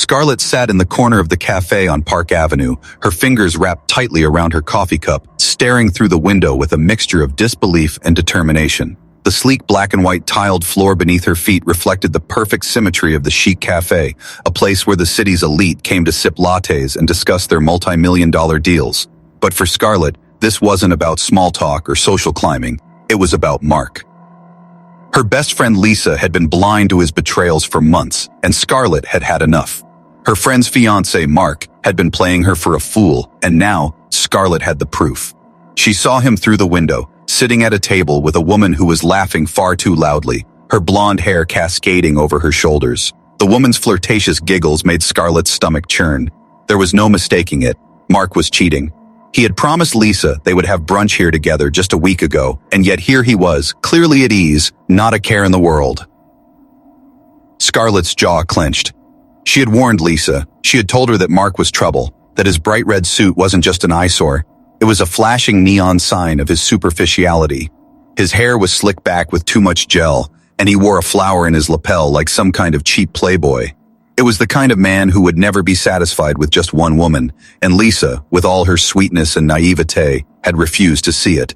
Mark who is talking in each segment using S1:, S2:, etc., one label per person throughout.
S1: Scarlet sat in the corner of the cafe on Park Avenue, her fingers wrapped tightly around her coffee cup, staring through the window with a mixture of disbelief and determination. The sleek black and white tiled floor beneath her feet reflected the perfect symmetry of the chic cafe, a place where the city's elite came to sip lattes and discuss their multi-million-dollar deals. But for Scarlet, this wasn't about small talk or social climbing. It was about Mark. Her best friend Lisa had been blind to his betrayals for months, and Scarlet had had enough. Her friend's fiancé, Mark, had been playing her for a fool, and now Scarlet had the proof. She saw him through the window, sitting at a table with a woman who was laughing far too loudly, her blonde hair cascading over her shoulders. The woman's flirtatious giggles made Scarlet's stomach churn. There was no mistaking it. Mark was cheating. He had promised Lisa they would have brunch here together just a week ago, and yet here he was, clearly at ease, not a care in the world. Scarlet's jaw clenched. She had warned Lisa. She had told her that Mark was trouble, that his bright red suit wasn't just an eyesore. It was a flashing neon sign of his superficiality. His hair was slicked back with too much gel, and he wore a flower in his lapel like some kind of cheap playboy. It was the kind of man who would never be satisfied with just one woman, and Lisa, with all her sweetness and naivete, had refused to see it.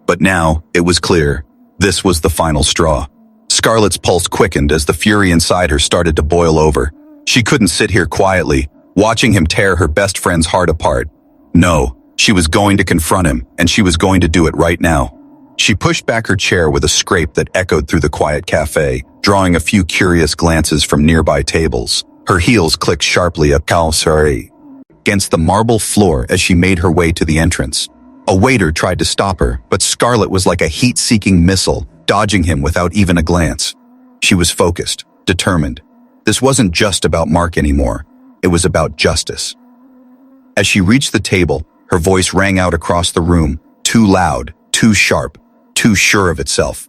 S1: But now, it was clear. This was the final straw. Scarlet's pulse quickened as the fury inside her started to boil over. She couldn't sit here quietly, watching him tear her best friend's heart apart. No, she was going to confront him, and she was going to do it right now. She pushed back her chair with a scrape that echoed through the quiet cafe, drawing a few curious glances from nearby tables. Her heels clicked sharply against the marble floor as she made her way to the entrance. A waiter tried to stop her, but Scarlet was like a heat-seeking missile, dodging him without even a glance. She was focused, determined. This wasn't just about Mark anymore. It was about justice. As she reached the table, her voice rang out across the room, too loud, too sharp, too sure of itself.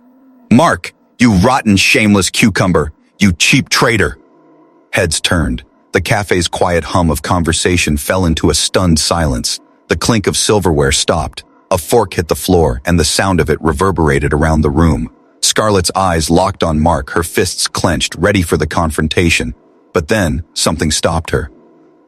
S1: "Mark, you rotten, shameless cucumber! You cheap traitor!" Heads turned. The cafe's quiet hum of conversation fell into a stunned silence. The clink of silverware stopped. A fork hit the floor, and the sound of it reverberated around the room. Scarlet's eyes locked on Mark, her fists clenched, ready for the confrontation. But then, something stopped her.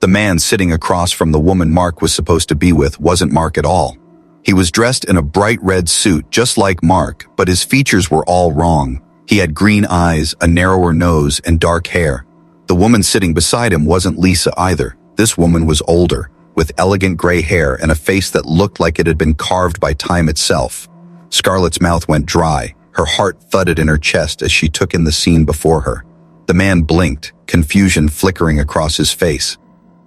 S1: The man sitting across from the woman Mark was supposed to be with wasn't Mark at all. He was dressed in a bright red suit just like Mark, but his features were all wrong. He had green eyes, a narrower nose, and dark hair. The woman sitting beside him wasn't Lisa either. This woman was older, with elegant gray hair and a face that looked like it had been carved by time itself. Scarlet's mouth went dry. Her heart thudded in her chest as she took in the scene before her. The man blinked, confusion flickering across his face.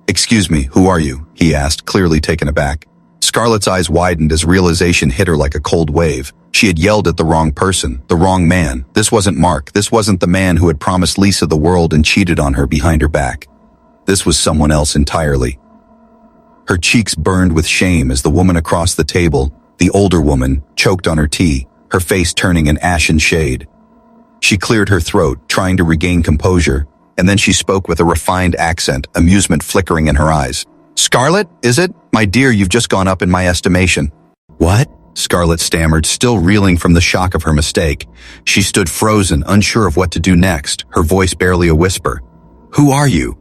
S1: "Excuse me, who are you?" he asked, clearly taken aback. Scarlet's eyes widened as realization hit her like a cold wave. She had yelled at the wrong person, the wrong man. This wasn't Mark. This wasn't the man who had promised Lisa the world and cheated on her behind her back. This was someone else entirely. Her cheeks burned with shame as the woman across the table, the older woman, choked on her tea, her face turning an ashen shade. She cleared her throat, trying to regain composure, and then she spoke with a refined accent, amusement flickering in her eyes. "Scarlet, is it? My dear, you've just gone up in my estimation." "What?" Scarlet stammered, still reeling from the shock of her mistake. She stood frozen, unsure of what to do next, her voice barely a whisper. "Who are you?"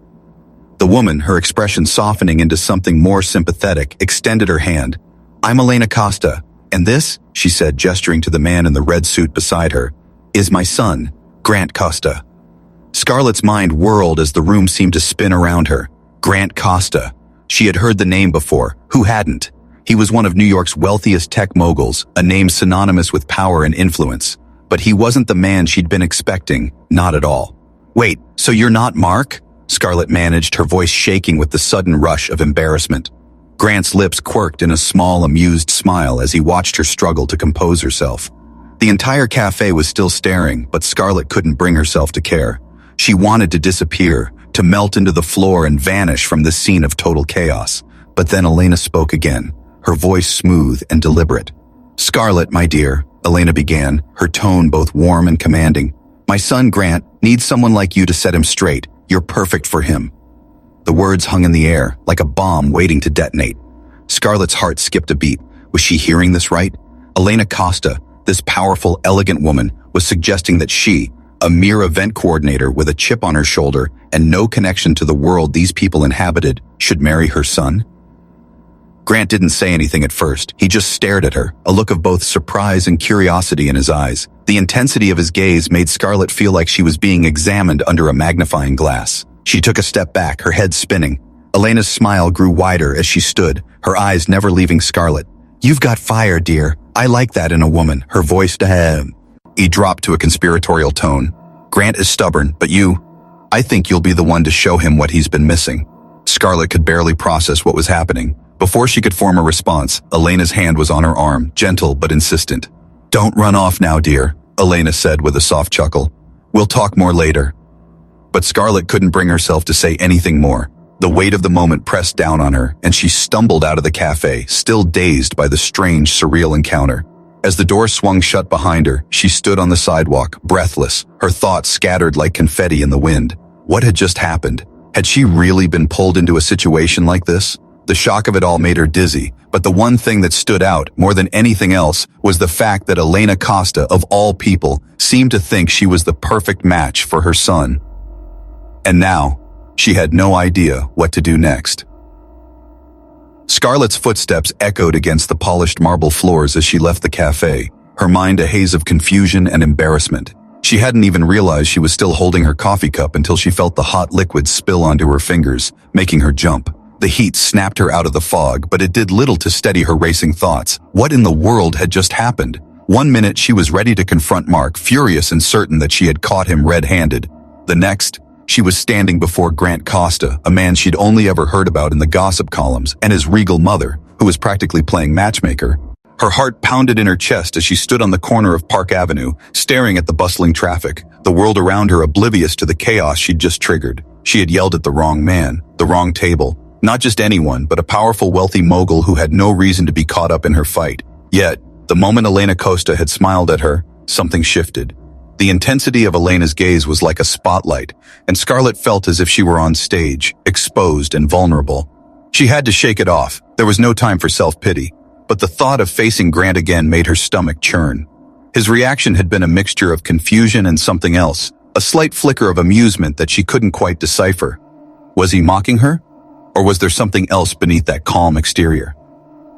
S1: The woman, her expression softening into something more sympathetic, extended her hand. "I'm Elena Costa, and this," she said, gesturing to the man in the red suit beside her, "is my son, Grant Costa." Scarlet's mind whirled as the room seemed to spin around her. Grant Costa. She had heard the name before. Who hadn't? He was one of New York's wealthiest tech moguls, a name synonymous with power and influence. But he wasn't the man she'd been expecting, not at all. "Wait, so you're not Mark?" Scarlet managed, her voice shaking with the sudden rush of embarrassment. Grant's lips quirked in a small, amused smile as he watched her struggle to compose herself. The entire cafe was still staring, but Scarlet couldn't bring herself to care. She wanted to disappear, to melt into the floor and vanish from this scene of total chaos. But then Elena spoke again, her voice smooth and deliberate. "Scarlet, my dear," Elena began, her tone both warm and commanding. "My son Grant needs someone like you to set him straight. You're perfect for him." The words hung in the air, like a bomb waiting to detonate. Scarlet's heart skipped a beat. Was she hearing this right? Elena Costa, this powerful, elegant woman, was suggesting that she, A mere event coordinator with a chip on her shoulder and no connection to the world these people inhabited should marry her son? Grant didn't say anything at first. He just stared at her, a look of both surprise and curiosity in his eyes. The intensity of his gaze made Scarlet feel like she was being examined under a magnifying glass. She took a step back, her head spinning. Elena's smile grew wider as she stood, her eyes never leaving Scarlet. "You've got fire, dear. I like that in a woman," her voice He dropped to a conspiratorial tone. "Grant is stubborn, but I think you'll be the one to show him what he's been missing." Scarlet could barely process what was happening. Before she could form a response, Elena's hand was on her arm, gentle but insistent. "Don't run off now, dear," Elena said with a soft chuckle. "We'll talk more later." But Scarlet couldn't bring herself to say anything more. The weight of the moment pressed down on her, and she stumbled out of the cafe, still dazed by the strange, surreal encounter. As the door swung shut behind her, she stood on the sidewalk, breathless, her thoughts scattered like confetti in the wind. What had just happened? Had she really been pulled into a situation like this? The shock of it all made her dizzy, but the one thing that stood out, more than anything else, was the fact that Elena Costa, of all people, seemed to think she was the perfect match for her son. And now, she had no idea what to do next. Scarlet's footsteps echoed against the polished marble floors as she left the cafe, her mind a haze of confusion and embarrassment. She hadn't even realized she was still holding her coffee cup until she felt the hot liquid spill onto her fingers, making her jump. The heat snapped her out of the fog, but it did little to steady her racing thoughts. What in the world had just happened? One minute she was ready to confront Mark, furious and certain that she had caught him red-handed. The next, she was standing before Grant Costa, a man she'd only ever heard about in the gossip columns, and his regal mother, who was practically playing matchmaker. Her heart pounded in her chest as she stood on the corner of Park Avenue, staring at the bustling traffic, the world around her oblivious to the chaos she'd just triggered. She had yelled at the wrong man, the wrong table. Not just anyone, but a powerful, wealthy mogul who had no reason to be caught up in her fight. Yet, the moment Elena Costa had smiled at her, something shifted. The intensity of Elena's gaze was like a spotlight, and Scarlet felt as if she were on stage, exposed and vulnerable. She had to shake it off. There was no time for self-pity. But the thought of facing Grant again made her stomach churn. His reaction had been a mixture of confusion and something else, a slight flicker of amusement that she couldn't quite decipher. Was he mocking her? Or was there something else beneath that calm exterior?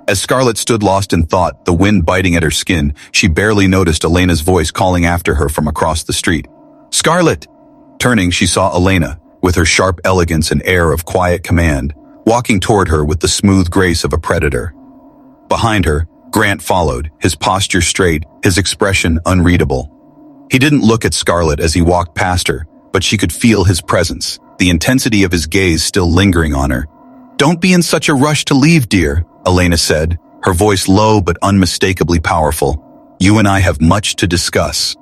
S1: As Scarlet stood lost in thought, the wind biting at her skin, she barely noticed Elena's voice calling after her from across the street. "Scarlet!" Turning, she saw Elena, with her sharp elegance and air of quiet command, walking toward her with the smooth grace of a predator. Behind her, Grant followed, his posture straight, his expression unreadable. He didn't look at Scarlet as he walked past her, but she could feel his presence, the intensity of his gaze still lingering on her. "Don't be in such a rush to leave, dear," Elena said, her voice low but unmistakably powerful. "You and I have much to discuss."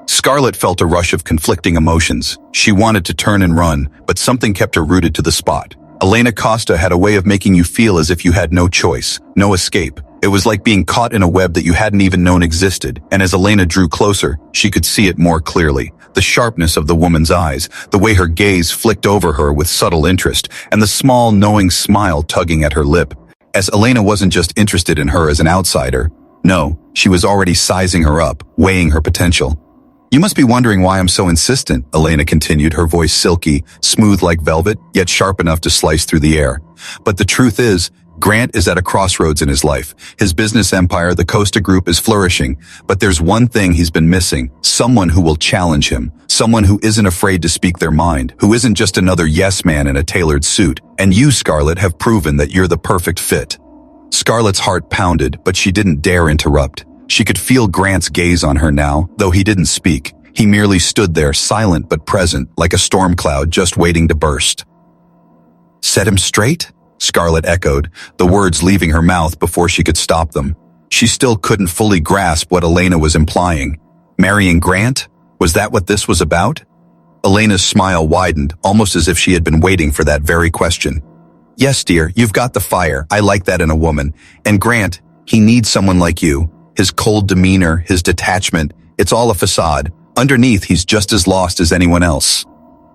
S1: Scarlet felt a rush of conflicting emotions. She wanted to turn and run, but something kept her rooted to the spot. Elena Costa had a way of making you feel as if you had no choice, no escape. It was like being caught in a web that you hadn't even known existed, and as Elena drew closer, she could see it more clearly. The sharpness of the woman's eyes, the way her gaze flicked over her with subtle interest, and the small, knowing smile tugging at her lip. As Elena wasn't just interested in her as an outsider. No, she was already sizing her up, weighing her potential. "You must be wondering why I'm so insistent," Elena continued, her voice silky, smooth like velvet, yet sharp enough to slice through the air. "But the truth is, Grant is at a crossroads in his life. His business empire, the Costa Group, is flourishing, but there's one thing he's been missing, someone who will challenge him, someone who isn't afraid to speak their mind, who isn't just another yes man in a tailored suit. And you, Scarlet, have proven that you're the perfect fit." Scarlet's heart pounded, but she didn't dare interrupt. She could feel Grant's gaze on her now, though he didn't speak. He merely stood there, silent but present, like a storm cloud just waiting to burst. "Set him straight?" Scarlet echoed, the words leaving her mouth before she could stop them. She still couldn't fully grasp what Elena was implying. Marrying Grant? Was that what this was about? Elena's smile widened, almost as if she had been waiting for that very question. "Yes, dear, you've got the fire. I like that in a woman. And Grant, he needs someone like you. His cold demeanor, his detachment, it's all a facade. Underneath, he's just as lost as anyone else."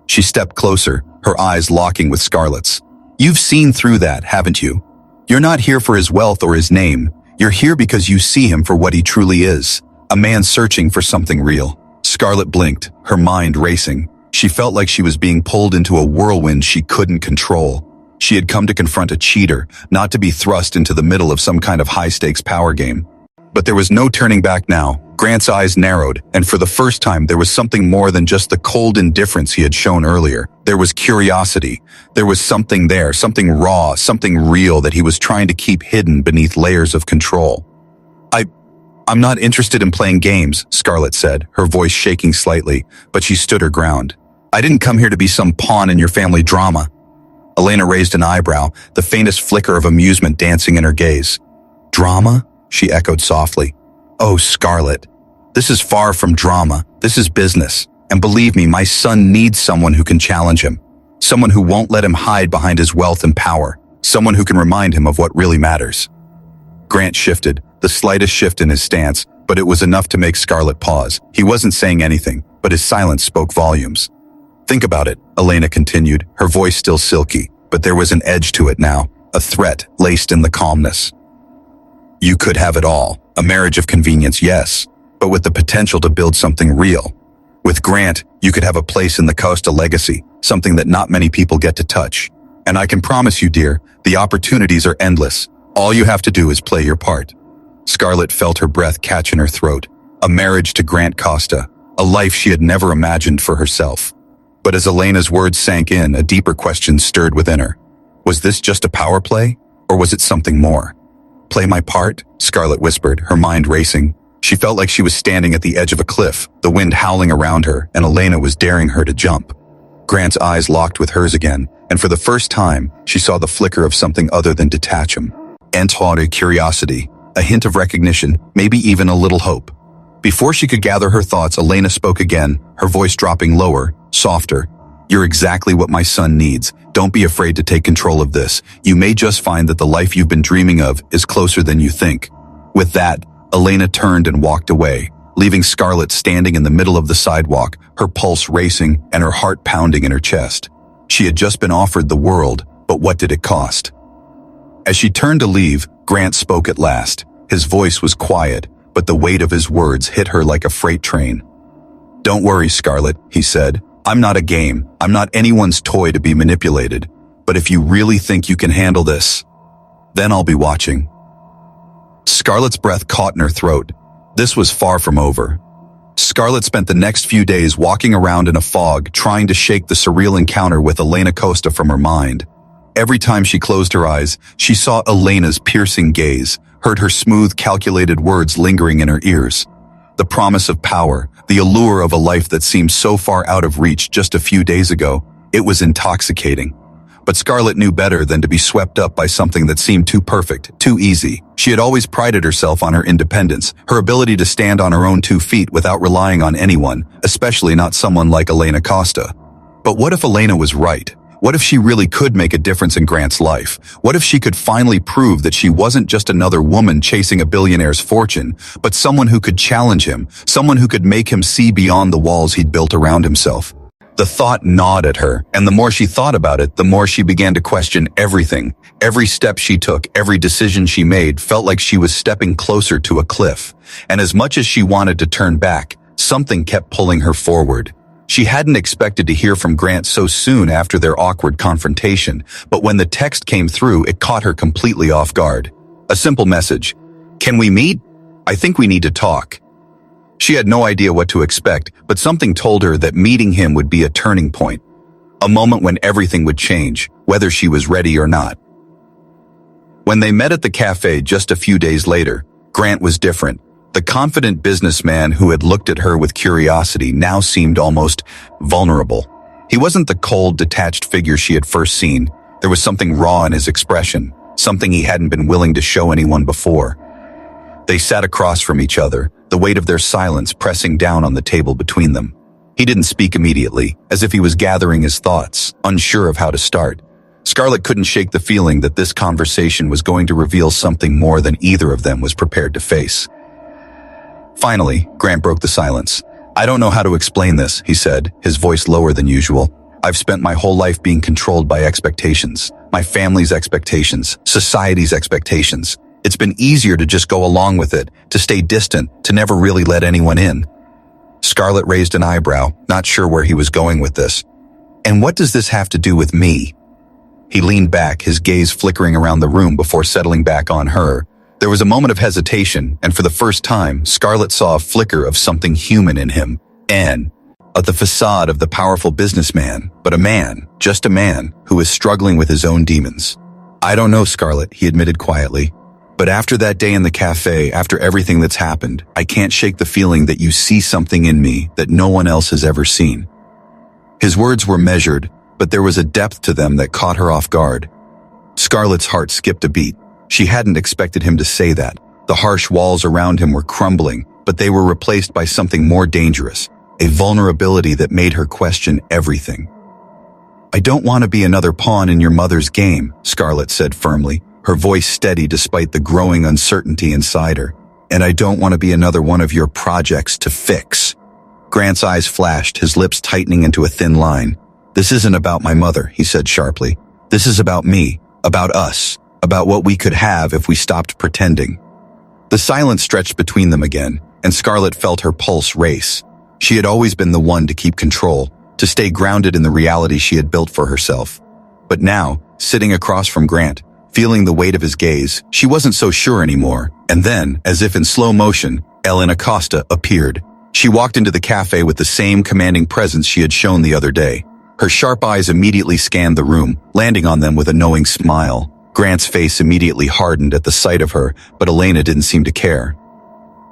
S1: She stepped closer, her eyes locking with Scarlet's. "You've seen through that, haven't you? You're not here for his wealth or his name. You're here because you see him for what he truly is, a man searching for something real." Scarlet blinked, her mind racing. She felt like she was being pulled into a whirlwind she couldn't control. She had come to confront a cheater, not to be thrust into the middle of some kind of high-stakes power game. But there was no turning back now. Grant's eyes narrowed, and for the first time there was something more than just the cold indifference he had shown earlier. There was curiosity. There was something there, something raw, something real that he was trying to keep hidden beneath layers of control. I'm not interested in playing games, Scarlet said, her voice shaking slightly, but she stood her ground. I didn't come here to be some pawn in your family drama. Elena raised an eyebrow, the faintest flicker of amusement dancing in her gaze. Drama? She echoed softly. Oh, Scarlet. This is far from drama. This is business. And believe me, my son needs someone who can challenge him. Someone who won't let him hide behind his wealth and power. Someone who can remind him of what really matters. Grant shifted, the slightest shift in his stance, but it was enough to make Scarlet pause. He wasn't saying anything, but his silence spoke volumes. Think about it, Elena continued, her voice still silky, but there was an edge to it now, a threat laced in the calmness. You could have it all, a marriage of convenience, yes, but with the potential to build something real. With Grant, you could have a place in the Costa legacy, something that not many people get to touch. And I can promise you, dear, the opportunities are endless. All you have to do is play your part. Scarlet felt her breath catch in her throat. A marriage to Grant Costa, a life she had never imagined for herself. But as Elena's words sank in, a deeper question stirred within her. Was this just a power play, or was it something more? Play my part? Scarlet whispered, her mind racing. She felt like she was standing at the edge of a cliff, the wind howling around her, and Elena was daring her to jump. Grant's eyes locked with hers again, and for the first time, she saw the flicker of something other than detachment. Entire curiosity, a hint of recognition, maybe even a little hope. Before she could gather her thoughts, Elena spoke again, her voice dropping lower, softer. You're exactly what my son needs. Don't be afraid to take control of this. You may just find that the life you've been dreaming of is closer than you think. With that, Elena turned and walked away, leaving Scarlet standing in the middle of the sidewalk, her pulse racing and her heart pounding in her chest. She had just been offered the world, but what did it cost? As she turned to leave, Grant spoke at last. His voice was quiet, but the weight of his words hit her like a freight train. Don't worry, Scarlet, he said. I'm not a game. I'm not anyone's toy to be manipulated. But if you really think you can handle this, then I'll be watching. Scarlet's breath caught in her throat. This was far from over. Scarlet spent the next few days walking around in a fog, trying to shake the surreal encounter with Elena Costa from her mind. Every time she closed her eyes, she saw Elena's piercing gaze, heard her smooth, calculated words lingering in her ears. The promise of power, the allure of a life that seemed so far out of reach just a few days ago, it was intoxicating. But Scarlet knew better than to be swept up by something that seemed too perfect, too easy. She had always prided herself on her independence, her ability to stand on her own 2 feet without relying on anyone, especially not someone like Elena Costa. But what if Elena was right? What if she really could make a difference in Grant's life? What if she could finally prove that she wasn't just another woman chasing a billionaire's fortune, but someone who could challenge him, someone who could make him see beyond the walls he'd built around himself? The thought gnawed at her, and the more she thought about it, the more she began to question everything. Every step she took, every decision she made felt like she was stepping closer to a cliff. And as much as she wanted to turn back, something kept pulling her forward. She hadn't expected to hear from Grant so soon after their awkward confrontation, but when the text came through, it caught her completely off guard. A simple message. Can we meet? I think we need to talk. She had no idea what to expect, but something told her that meeting him would be a turning point. A moment when everything would change, whether she was ready or not. When they met at the café just a few days later, Grant was different. The confident businessman who had looked at her with curiosity now seemed almost vulnerable. He wasn't the cold, detached figure she had first seen. There was something raw in his expression, something he hadn't been willing to show anyone before. They sat across from each other, the weight of their silence pressing down on the table between them. He didn't speak immediately, as if he was gathering his thoughts, unsure of how to start. Scarlet couldn't shake the feeling that this conversation was going to reveal something more than either of them was prepared to face. Finally, Grant broke the silence. I don't know how to explain this, he said, his voice lower than usual. I've spent my whole life being controlled by expectations. My family's expectations, society's expectations. It's been easier to just go along with it, to stay distant, to never really let anyone in. Scarlet raised an eyebrow, not sure where he was going with this. And what does this have to do with me? He leaned back, his gaze flickering around the room before settling back on her. There was a moment of hesitation, and for the first time, Scarlet saw a flicker of something human in him. Not the facade of the powerful businessman, but a man, just a man, who is struggling with his own demons. I don't know, Scarlet, he admitted quietly. But after that day in the cafe, after everything that's happened, I can't shake the feeling that you see something in me that no one else has ever seen. His words were measured, but there was a depth to them that caught her off guard. Scarlet's heart skipped a beat. She hadn't expected him to say that. The harsh walls around him were crumbling, but they were replaced by something more dangerous, a vulnerability that made her question everything. I don't want to be another pawn in your mother's game, Scarlet said firmly, her voice steady despite the growing uncertainty inside her. And I don't want to be another one of your projects to fix. Grant's eyes flashed, his lips tightening into a thin line. This isn't about my mother, he said sharply. This is about me, about us, about what we could have if we stopped pretending. The silence stretched between them again, and Scarlet felt her pulse race. She had always been the one to keep control, to stay grounded in the reality she had built for herself. But now, sitting across from Grant, feeling the weight of his gaze, she wasn't so sure anymore. And then, as if in slow motion, Elena Costa appeared. She walked into the cafe with the same commanding presence she had shown the other day. Her sharp eyes immediately scanned the room, landing on them with a knowing smile. Grant's face immediately hardened at the sight of her, but Elena didn't seem to care.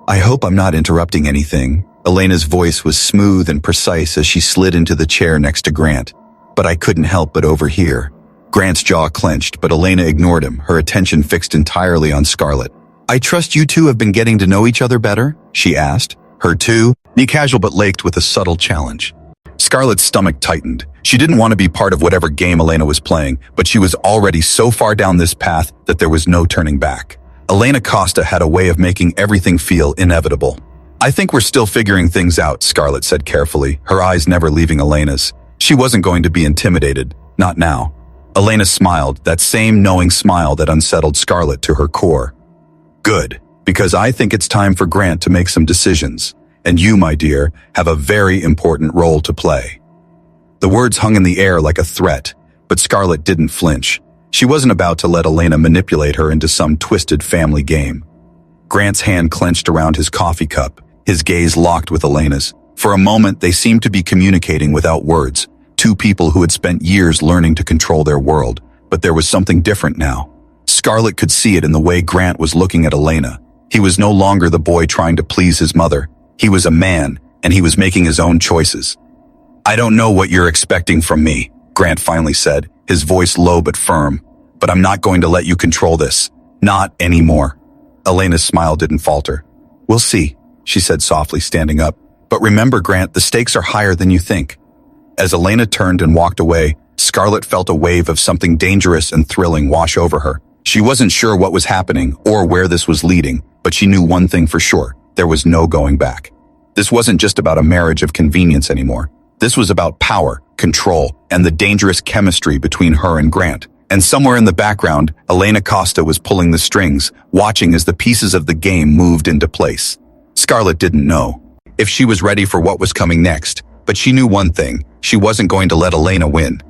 S1: I hope I'm not interrupting anything. Elena's voice was smooth and precise as she slid into the chair next to Grant. But I couldn't help but overhear. Grant's jaw clenched, but Elena ignored him, her attention fixed entirely on Scarlet. I trust you two have been getting to know each other better? She asked. Her too? Casual but laced with a subtle challenge. Scarlet's stomach tightened. She didn't want to be part of whatever game Elena was playing, but she was already so far down this path that there was no turning back. Elena Costa had a way of making everything feel inevitable. I think we're still figuring things out, Scarlet said carefully, her eyes never leaving Elena's. She wasn't going to be intimidated. Not now. Elena smiled, that same knowing smile that unsettled Scarlet to her core. Good, because I think it's time for Grant to make some decisions. And you, my dear, have a very important role to play. The words hung in the air like a threat, but Scarlet didn't flinch. She wasn't about to let Elena manipulate her into some twisted family game. Grant's hand clenched around his coffee cup, his gaze locked with Elena's. For a moment, they seemed to be communicating without words, two people who had spent years learning to control their world, but there was something different now. Scarlet could see it in the way Grant was looking at Elena. He was no longer the boy trying to please his mother. He was a man, and he was making his own choices. I don't know what you're expecting from me, Grant finally said, his voice low but firm, but I'm not going to let you control this. Not anymore. Elena's smile didn't falter. We'll see, she said softly, standing up. But remember, Grant, the stakes are higher than you think. As Elena turned and walked away, Scarlet felt a wave of something dangerous and thrilling wash over her. She wasn't sure what was happening or where this was leading, but she knew one thing for sure. There was no going back. This wasn't just about a marriage of convenience anymore. This was about power, control, and the dangerous chemistry between her and Grant. And somewhere in the background, Elena Costa was pulling the strings, watching as the pieces of the game moved into place. Scarlet didn't know if she was ready for what was coming next, but she knew one thing: she wasn't going to let Elena win.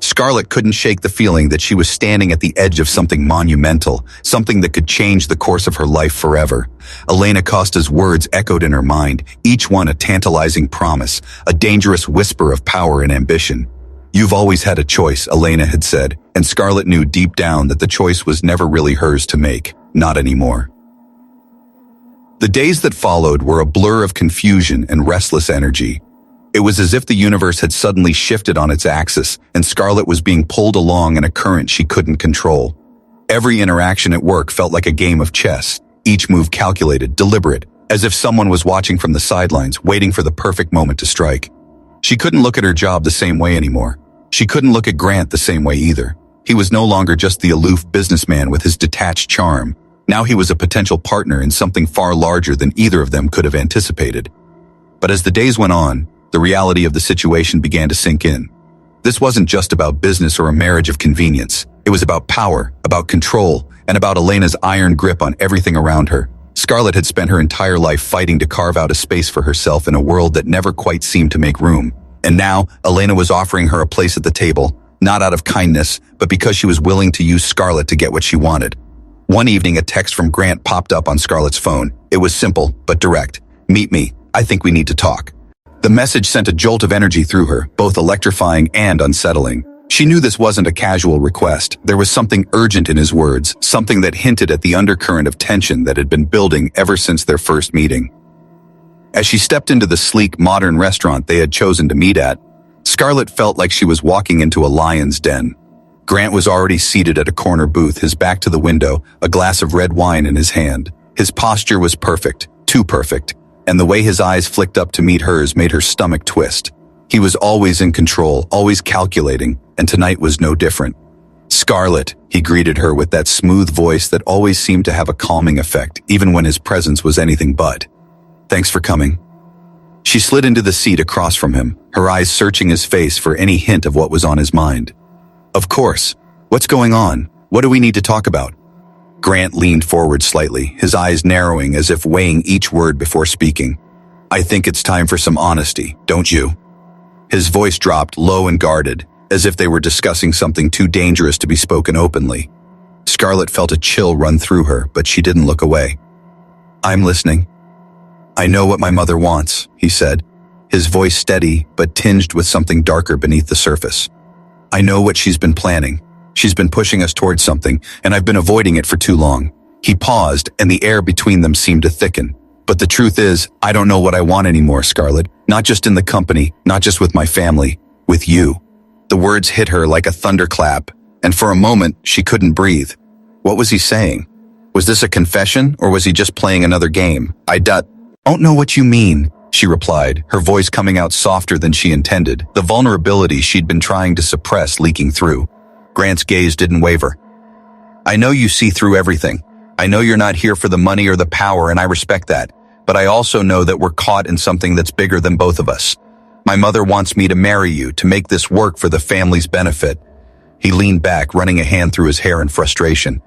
S1: Scarlet couldn't shake the feeling that she was standing at the edge of something monumental, something that could change the course of her life forever. Elena Costa's words echoed in her mind, each one a tantalizing promise, a dangerous whisper of power and ambition. You've always had a choice, Elena had said, and Scarlet knew deep down that the choice was never really hers to make, not anymore. The days that followed were a blur of confusion and restless energy. It was as if the universe had suddenly shifted on its axis, and Scarlet was being pulled along in a current she couldn't control. Every interaction at work felt like a game of chess, each move calculated, deliberate, as if someone was watching from the sidelines, waiting for the perfect moment to strike. She couldn't look at her job the same way anymore. She couldn't look at Grant the same way either. He was no longer just the aloof businessman with his detached charm. Now he was a potential partner in something far larger than either of them could have anticipated. But as the days went on, the reality of the situation began to sink in. This wasn't just about business or a marriage of convenience. It was about power, about control, and about Elena's iron grip on everything around her. Scarlet had spent her entire life fighting to carve out a space for herself in a world that never quite seemed to make room. And now, Elena was offering her a place at the table, not out of kindness, but because she was willing to use Scarlet to get what she wanted. One evening, a text from Grant popped up on Scarlet's phone. It was simple, but direct. "Meet me. I think we need to talk." The message sent a jolt of energy through her, both electrifying and unsettling. She knew this wasn't a casual request. There was something urgent in his words, something that hinted at the undercurrent of tension that had been building ever since their first meeting. As she stepped into the sleek, modern restaurant they had chosen to meet at, Scarlet felt like she was walking into a lion's den. Grant was already seated at a corner booth, his back to the window, a glass of red wine in his hand. His posture was perfect, too perfect, and the way his eyes flicked up to meet hers made her stomach twist. He was always in control, always calculating, and tonight was no different. "Scarlet," he greeted her with that smooth voice that always seemed to have a calming effect, even when his presence was anything but. "Thanks for coming." She slid into the seat across from him, her eyes searching his face for any hint of what was on his mind. "Of course. What's going on? What do we need to talk about?" Grant leaned forward slightly, his eyes narrowing as if weighing each word before speaking. "I think it's time for some honesty, don't you?" His voice dropped, low and guarded, as if they were discussing something too dangerous to be spoken openly. Scarlet felt a chill run through her, but she didn't look away. "I'm listening." "I know what my mother wants," he said, his voice steady but tinged with something darker beneath the surface. "I know what she's been planning. She's been pushing us towards something, and I've been avoiding it for too long." He paused, and the air between them seemed to thicken. "But the truth is, I don't know what I want anymore, Scarlet. Not just in the company, not just with my family, with you." The words hit her like a thunderclap, and for a moment, she couldn't breathe. What was he saying? Was this a confession, or was he just playing another game? "I don't know what you mean," she replied, her voice coming out softer than she intended, the vulnerability she'd been trying to suppress leaking through. Grant's gaze didn't waver. "I know you see through everything. I know you're not here for the money or the power, and I respect that. But I also know that we're caught in something that's bigger than both of us. My mother wants me to marry you, to make this work for the family's benefit." He leaned back, running a hand through his hair in frustration.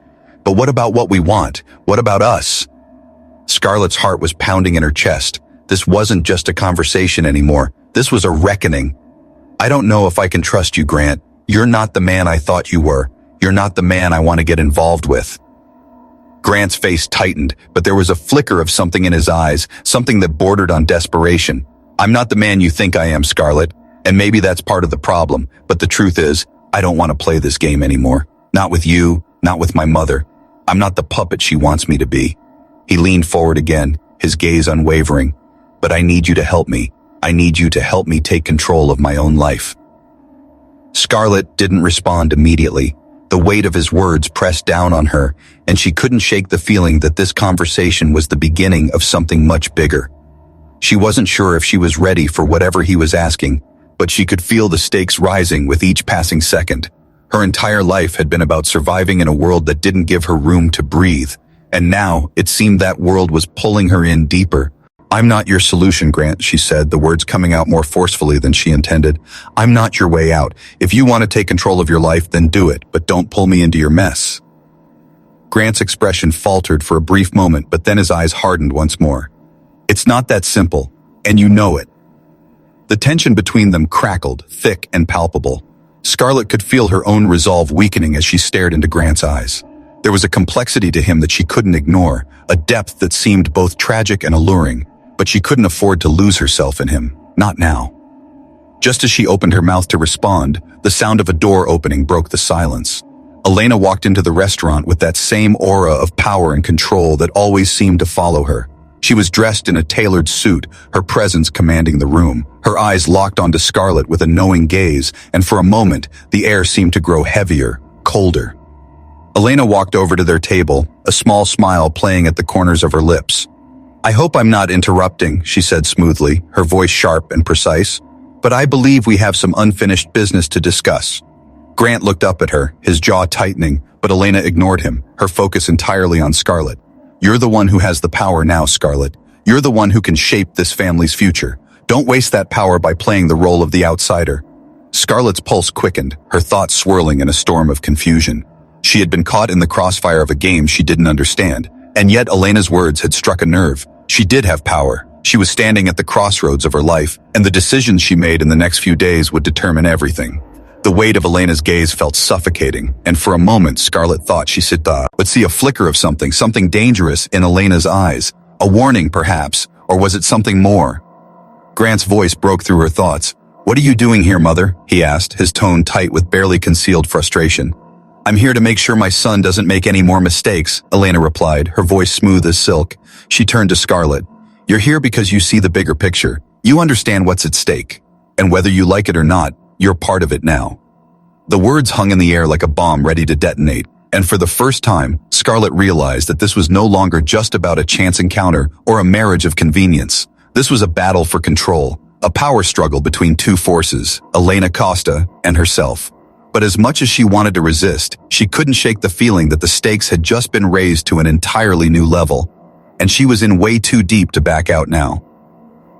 S1: "But what about what we want? What about us?" Scarlet's heart was pounding in her chest. This wasn't just a conversation anymore. This was a reckoning. "I don't know if I can trust you, Grant. You're not the man I thought you were. You're not the man I want to get involved with." Grant's face tightened, but there was a flicker of something in his eyes, something that bordered on desperation. "I'm not the man you think I am, Scarlet, and maybe that's part of the problem, but the truth is, I don't want to play this game anymore. Not with you, not with my mother. I'm not the puppet she wants me to be." He leaned forward again, his gaze unwavering. "But I need you to help me. I need you to help me take control of my own life." Scarlet didn't respond immediately. The weight of his words pressed down on her, and she couldn't shake the feeling that this conversation was the beginning of something much bigger. She wasn't sure if she was ready for whatever he was asking, but she could feel the stakes rising with each passing second. Her entire life had been about surviving in a world that didn't give her room to breathe, and now it seemed that world was pulling her in deeper. "I'm not your solution, Grant," she said, the words coming out more forcefully than she intended. "I'm not your way out. If you want to take control of your life, then do it, but don't pull me into your mess." Grant's expression faltered for a brief moment, but then his eyes hardened once more. "It's not that simple, and you know it." The tension between them crackled, thick and palpable. Scarlet could feel her own resolve weakening as she stared into Grant's eyes. There was a complexity to him that she couldn't ignore, a depth that seemed both tragic and alluring. But she couldn't afford to lose herself in him, not now. Just as she opened her mouth to respond, the sound of a door opening broke the silence. Elena walked into the restaurant with that same aura of power and control that always seemed to follow her. She was dressed in a tailored suit, her presence commanding the room. Her eyes locked onto Scarlet with a knowing gaze, and for a moment, the air seemed to grow heavier, colder. Elena walked over to their table, a small smile playing at the corners of her lips. "I hope I'm not interrupting," she said smoothly, her voice sharp and precise. "But I believe we have some unfinished business to discuss." Grant looked up at her, his jaw tightening, but Elena ignored him, her focus entirely on Scarlet. "You're the one who has the power now, Scarlet. You're the one who can shape this family's future. Don't waste that power by playing the role of the outsider." Scarlet's pulse quickened, her thoughts swirling in a storm of confusion. She had been caught in the crossfire of a game she didn't understand, And yet Elena's words had struck a nerve. She did have power. She was standing at the crossroads of her life, and the decisions she made in the next few days would determine everything. The weight of Elena's gaze felt suffocating, and for a moment Scarlet thought she would see a flicker of something dangerous in Elena's eyes. A warning, perhaps, or was it something more? Grant's voice broke through her thoughts. "What are you doing here, Mother?" he asked, his tone tight with barely concealed frustration. "I'm here to make sure my son doesn't make any more mistakes," Elena replied, her voice smooth as silk. She turned to Scarlet. "You're here because you see the bigger picture. You understand what's at stake. And whether you like it or not, you're part of it now." The words hung in the air like a bomb ready to detonate, and for the first time, Scarlet realized that this was no longer just about a chance encounter or a marriage of convenience. This was a battle for control, a power struggle between two forces, Elena Costa and herself. But as much as she wanted to resist, she couldn't shake the feeling that the stakes had just been raised to an entirely new level, and she was in way too deep to back out now.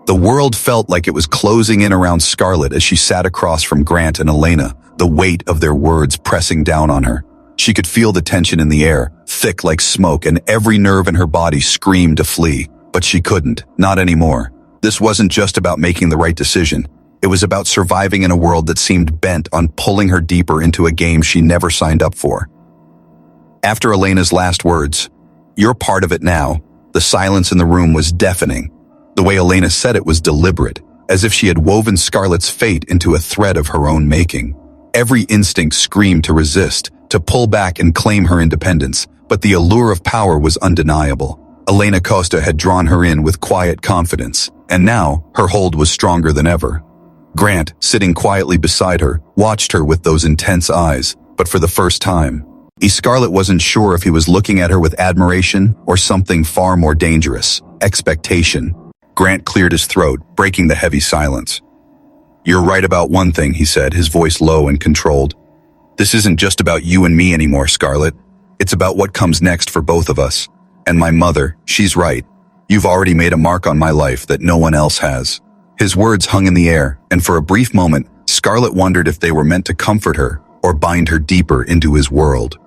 S1: The world felt like it was closing in around Scarlet as she sat across from Grant and Elena, the weight of their words pressing down on her. She could feel the tension in the air, thick like smoke, and every nerve in her body screamed to flee. But she couldn't, not anymore. This wasn't just about making the right decision. It was about surviving in a world that seemed bent on pulling her deeper into a game she never signed up for. After Elena's last words, "You're part of it now," the silence in the room was deafening. The way Elena said it was deliberate, as if she had woven Scarlet's fate into a thread of her own making. Every instinct screamed to resist, to pull back and claim her independence, but the allure of power was undeniable. Elena Costa had drawn her in with quiet confidence, and now her hold was stronger than ever. Grant, sitting quietly beside her, watched her with those intense eyes, but for the first time. Scarlet wasn't sure if he was looking at her with admiration or something far more dangerous, expectation. Grant cleared his throat, breaking the heavy silence. "You're right about one thing," he said, his voice low and controlled. "This isn't just about you and me anymore, Scarlet. It's about what comes next for both of us. And my mother, she's right. You've already made a mark on my life that no one else has." His words hung in the air, and for a brief moment, Scarlet wondered if they were meant to comfort her or bind her deeper into his world.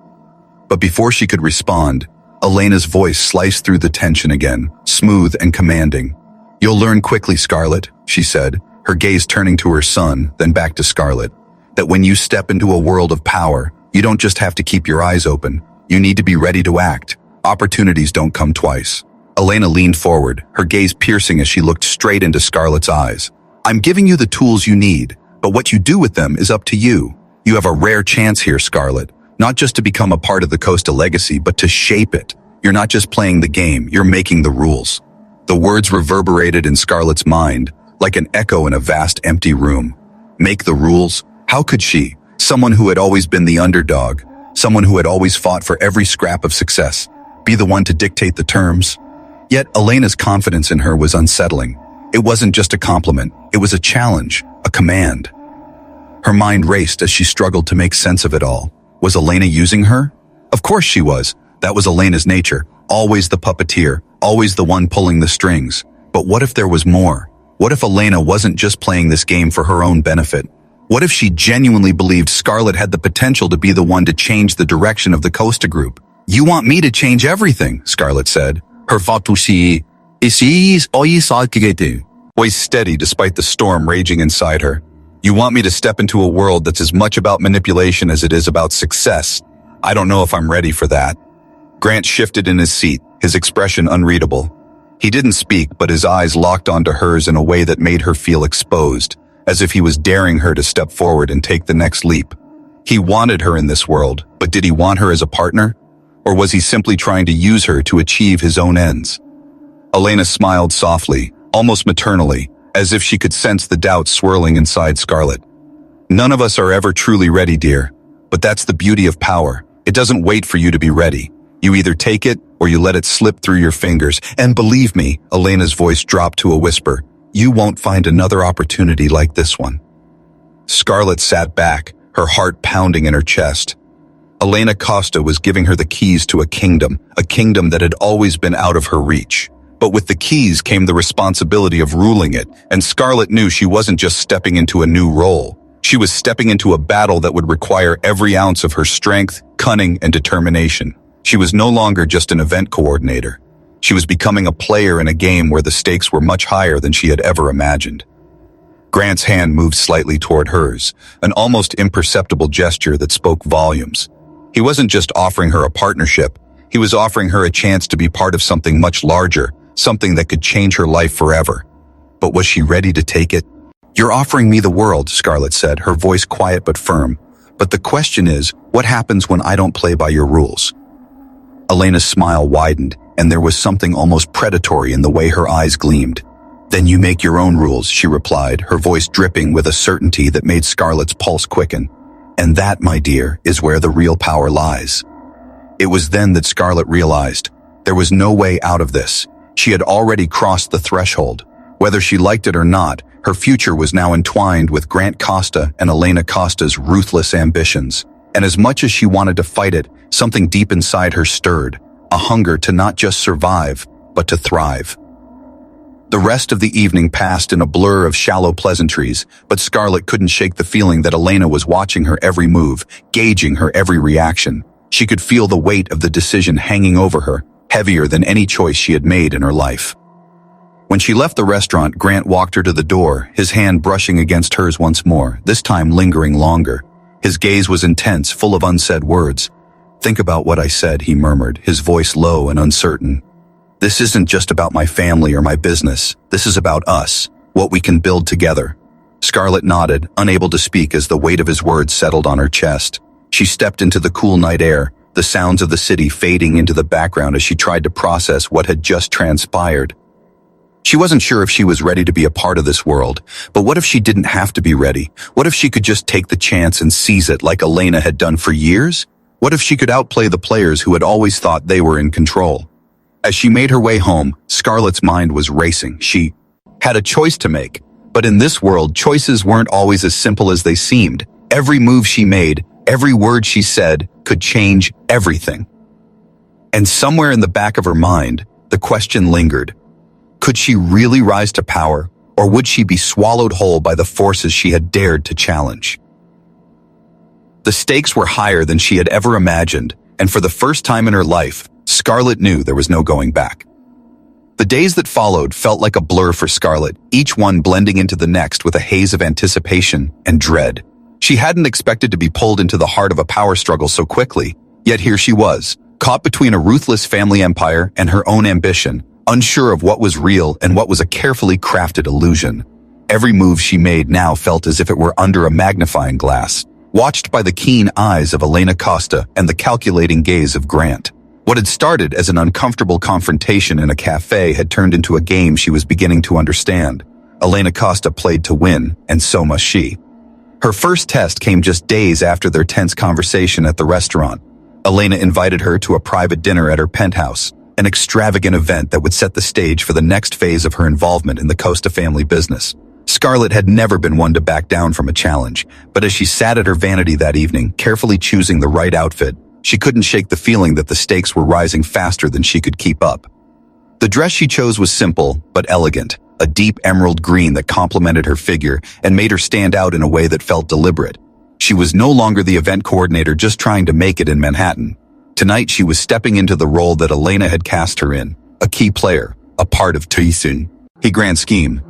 S1: But before she could respond, Elena's voice sliced through the tension again, smooth and commanding. "You'll learn quickly, Scarlet," she said, her gaze turning to her son, then back to Scarlet, "that when you step into a world of power, you don't just have to keep your eyes open. You need to be ready to act. Opportunities don't come twice." Elena leaned forward, her gaze piercing as she looked straight into Scarlet's eyes. "I'm giving you the tools you need, but what you do with them is up to you. You have a rare chance here, Scarlet, not just to become a part of the Costa legacy, but to shape it. You're not just playing the game, you're making the rules." The words reverberated in Scarlet's mind, like an echo in a vast empty room. Make the rules? How could she, someone who had always been the underdog, someone who had always fought for every scrap of success, be the one to dictate the terms? Yet Elena's confidence in her was unsettling. It wasn't just a compliment, it was a challenge, a command. Her mind raced as she struggled to make sense of it all. Was Elena using her? Of course she was. That was Elena's nature, always the puppeteer, always the one pulling the strings. But what if there was more? What if Elena wasn't just playing this game for her own benefit? What if she genuinely believed Scarlet had the potential to be the one to change the direction of the Costa group? "You want me to change everything," Scarlet said, her voice steady despite the storm raging inside her. "You want me to step into a world that's as much about manipulation as it is about success. I don't know if I'm ready for that." Grant shifted in his seat, his expression unreadable. He didn't speak, but his eyes locked onto hers in a way that made her feel exposed, as if he was daring her to step forward and take the next leap. He wanted her in this world, but did he want her as a partner? Or was he simply trying to use her to achieve his own ends? Elena smiled softly, almost maternally, as if she could sense the doubt swirling inside Scarlet. "None of us are ever truly ready, dear. But that's the beauty of power. It doesn't wait for you to be ready. You either take it or you let it slip through your fingers. And believe me," Elena's voice dropped to a whisper, "you won't find another opportunity like this one." Scarlet sat back, her heart pounding in her chest. Elena Costa was giving her the keys to a kingdom that had always been out of her reach. But with the keys came the responsibility of ruling it, and Scarlet knew she wasn't just stepping into a new role. She was stepping into a battle that would require every ounce of her strength, cunning, and determination. She was no longer just an event coordinator. She was becoming a player in a game where the stakes were much higher than she had ever imagined. Grant's hand moved slightly toward hers, an almost imperceptible gesture that spoke volumes. He wasn't just offering her a partnership, he was offering her a chance to be part of something much larger, something that could change her life forever. But was she ready to take it? "You're offering me the world," Scarlet said, her voice quiet but firm. "But the question is, what happens when I don't play by your rules?" Elena's smile widened, and there was something almost predatory in the way her eyes gleamed. "Then you make your own rules," she replied, her voice dripping with a certainty that made Scarlet's pulse quicken. "And that, my dear, is where the real power lies." It was then that Scarlet realized there was no way out of this. She had already crossed the threshold. Whether she liked it or not, her future was now entwined with Grant Costa and Elena Costa's ruthless ambitions. And as much as she wanted to fight it, something deep inside her stirred, a hunger to not just survive, but to thrive. The rest of the evening passed in a blur of shallow pleasantries, but Scarlet couldn't shake the feeling that Elena was watching her every move, gauging her every reaction. She could feel the weight of the decision hanging over her, heavier than any choice she had made in her life. When she left the restaurant, Grant walked her to the door, his hand brushing against hers once more, this time lingering longer. His gaze was intense, full of unsaid words. "Think about what I said," he murmured, his voice low and uncertain. "This isn't just about my family or my business. This is about us, what we can build together." Scarlet nodded, unable to speak as the weight of his words settled on her chest. She stepped into the cool night air, the sounds of the city fading into the background as she tried to process what had just transpired. She wasn't sure if she was ready to be a part of this world, but what if she didn't have to be ready? What if she could just take the chance and seize it like Elena had done for years? What if she could outplay the players who had always thought they were in control? As she made her way home, Scarlet's mind was racing. She had a choice to make, but in this world, choices weren't always as simple as they seemed. Every move she made, every word she said, could change everything. And somewhere in the back of her mind, the question lingered. Could she really rise to power, or would she be swallowed whole by the forces she had dared to challenge? The stakes were higher than she had ever imagined, and for the first time in her life, Scarlet knew there was no going back. The days that followed felt like a blur for Scarlet, each one blending into the next with a haze of anticipation and dread. She hadn't expected to be pulled into the heart of a power struggle so quickly, yet here she was, caught between a ruthless family empire and her own ambition, unsure of what was real and what was a carefully crafted illusion. Every move she made now felt as if it were under a magnifying glass, watched by the keen eyes of Elena Costa and the calculating gaze of Grant. What had started as an uncomfortable confrontation in a café had turned into a game she was beginning to understand. Elena Costa played to win, and so must she. Her first test came just days after their tense conversation at the restaurant. Elena invited her to a private dinner at her penthouse, an extravagant event that would set the stage for the next phase of her involvement in the Costa family business. Scarlet had never been one to back down from a challenge, but as she sat at her vanity that evening, carefully choosing the right outfit, she couldn't shake the feeling that the stakes were rising faster than she could keep up. The dress she chose was simple, but elegant, a deep emerald green that complemented her figure and made her stand out in a way that felt deliberate. She was no longer the event coordinator just trying to make it in Manhattan. Tonight she was stepping into the role that Elena had cast her in, a key player, a part of Tyson, the grand scheme.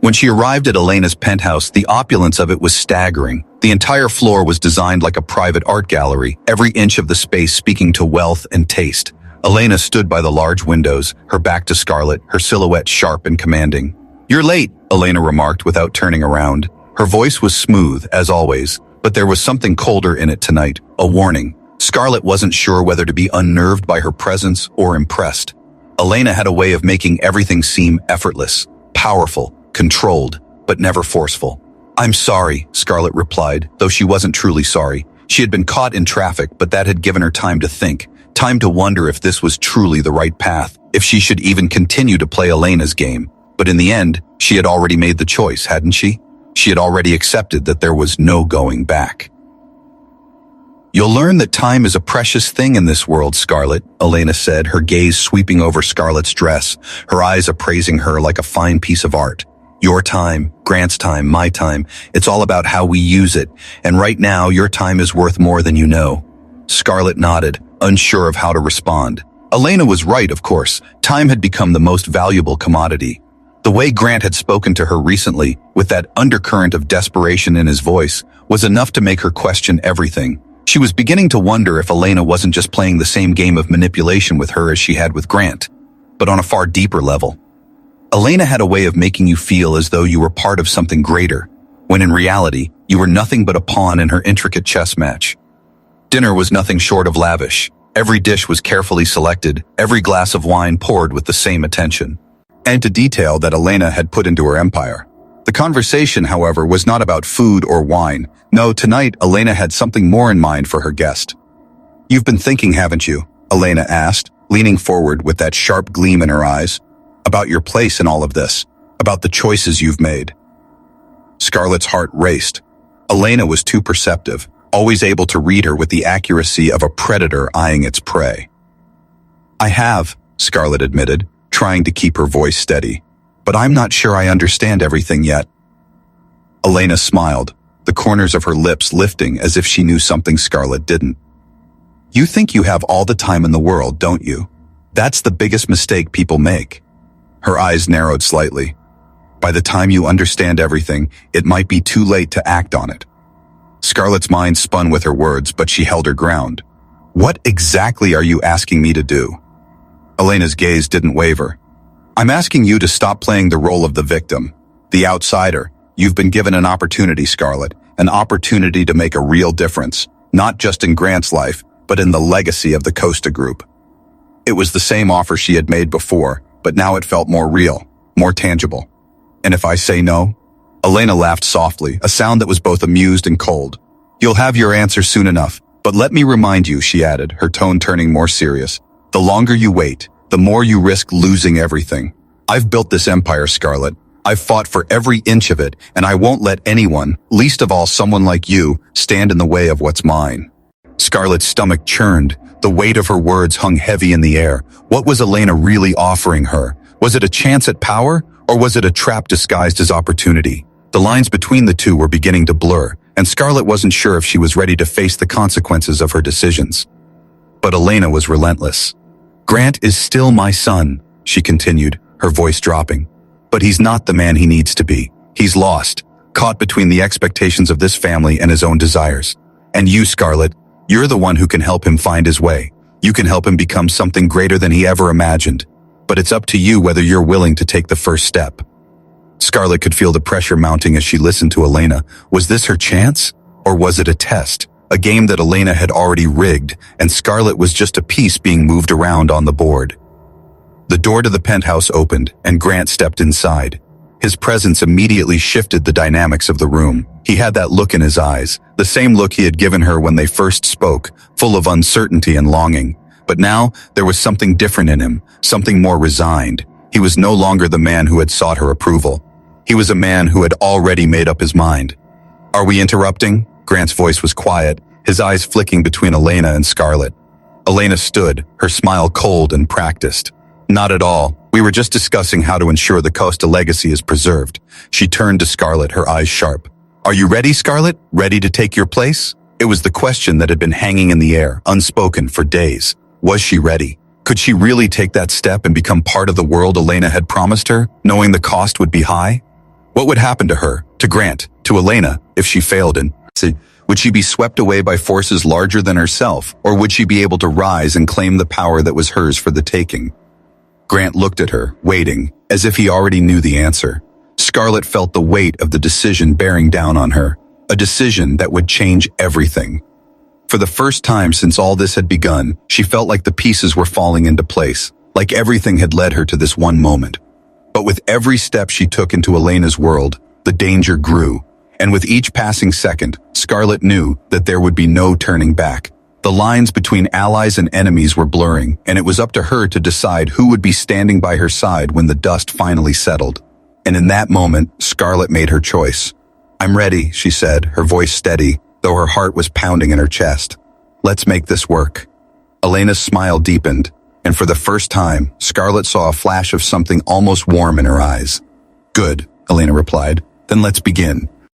S1: When she arrived at Elena's penthouse, the opulence of it was staggering. The entire floor was designed like a private art gallery, every inch of the space speaking to wealth and taste. Elena stood by the large windows, her back to Scarlet, her silhouette sharp and commanding. "You're late," Elena remarked without turning around. Her voice was smooth, as always, but there was something colder in it tonight, a warning. Scarlet wasn't sure whether to be unnerved by her presence or impressed. Elena had a way of making everything seem effortless, powerful, controlled, but never forceful. "I'm sorry," Scarlet replied, though she wasn't truly sorry. She had been caught in traffic, but that had given her time to think, time to wonder if this was truly the right path, if she should even continue to play Elena's game. But in the end, she had already made the choice, hadn't she? She had already accepted that there was no going back. "You'll learn that time is a precious thing in this world, Scarlet," Elena said, her gaze sweeping over Scarlet's dress, her eyes appraising her like a fine piece of art. "Your time, Grant's time, my time, it's all about how we use it, and right now your time is worth more than you know." Scarlet nodded, unsure of how to respond. Elena was right, of course. Time had become the most valuable commodity. The way Grant had spoken to her recently, with that undercurrent of desperation in his voice, was enough to make her question everything. She was beginning to wonder if Elena wasn't just playing the same game of manipulation with her as she had with Grant, but on a far deeper level. Elena had a way of making you feel as though you were part of something greater, when in reality, you were nothing but a pawn in her intricate chess match. Dinner was nothing short of lavish. Every dish was carefully selected, every glass of wine poured with the same attention, and to detail that Elena had put into her empire. The conversation, however, was not about food or wine. No, tonight, Elena had something more in mind for her guest. "You've been thinking, haven't you?" Elena asked, leaning forward with that sharp gleam in her eyes. "About your place in all of this, about the choices you've made." Scarlet's heart raced. Elena was too perceptive, always able to read her with the accuracy of a predator eyeing its prey. "I have," Scarlet admitted, trying to keep her voice steady. "But I'm not sure I understand everything yet." Elena smiled, the corners of her lips lifting as if she knew something Scarlet didn't. "You think you have all the time in the world, don't you? That's the biggest mistake people make." Her eyes narrowed slightly. "By the time you understand everything, it might be too late to act on it." Scarlet's mind spun with her words, but she held her ground. "What exactly are you asking me to do?" Elena's gaze didn't waver. "I'm asking you to stop playing the role of the victim, the outsider. You've been given an opportunity, Scarlet, an opportunity to make a real difference, not just in Grant's life, but in the legacy of the Costa Group." It was the same offer she had made before, but now it felt more real, more tangible. "And if I say no?" Elena laughed softly, a sound that was both amused and cold. "You'll have your answer soon enough, but let me remind you," she added, her tone turning more serious. "The longer you wait, the more you risk losing everything. I've built this empire, Scarlet. I've fought for every inch of it, and I won't let anyone, least of all someone like you, stand in the way of what's mine." Scarlet's stomach churned. The weight of her words hung heavy in the air. What was Elena really offering her? Was it a chance at power, or was it a trap disguised as opportunity? The lines between the two were beginning to blur, and Scarlet wasn't sure if she was ready to face the consequences of her decisions. But Elena was relentless. "Grant is still my son," she continued, her voice dropping. "But he's not the man he needs to be. He's lost, caught between the expectations of this family and his own desires. And you, Scarlet, you're the one who can help him find his way. You can help him become something greater than he ever imagined. But it's up to you whether you're willing to take the first step." Scarlet could feel the pressure mounting as she listened to Elena. Was this her chance? Or was it a test? A game that Elena had already rigged, and Scarlet was just a piece being moved around on the board. The door to the penthouse opened, and Grant stepped inside. His presence immediately shifted the dynamics of the room. He had that look in his eyes, the same look he had given her when they first spoke, full of uncertainty and longing. But now, there was something different in him, something more resigned. He was no longer the man who had sought her approval. He was a man who had already made up his mind. "Are we interrupting?" Grant's voice was quiet, his eyes flicking between Elena and Scarlet. Elena stood, her smile cold and practiced. "Not at all. We were just discussing how to ensure the Costa legacy is preserved." She turned to Scarlet, her eyes sharp. "Are you ready, Scarlet? Ready to take your place?" It was the question that had been hanging in the air, unspoken for days. Was she ready? Could she really take that step and become part of the world Elena had promised her, knowing the cost would be high? What would happen to her, to Grant, to Elena, if she failed and would she be swept away by forces larger than herself, or would she be able to rise and claim the power that was hers for the taking? Grant looked at her, waiting, as if he already knew the answer. Scarlet felt the weight of the decision bearing down on her, a decision that would change everything. For the first time since all this had begun, she felt like the pieces were falling into place, like everything had led her to this one moment. But with every step she took into Elena's world, the danger grew, and with each passing second, Scarlet knew that there would be no turning back. The lines between allies and enemies were blurring, and it was up to her to decide who would be standing by her side when the dust finally settled. And in that moment, Scarlet made her choice. "I'm ready," she said, her voice steady, though her heart was pounding in her chest. "Let's make this work." Elena's smile deepened, and for the first time, Scarlet saw a flash of something almost warm in her eyes. "Good," Elena replied. "Then let's begin."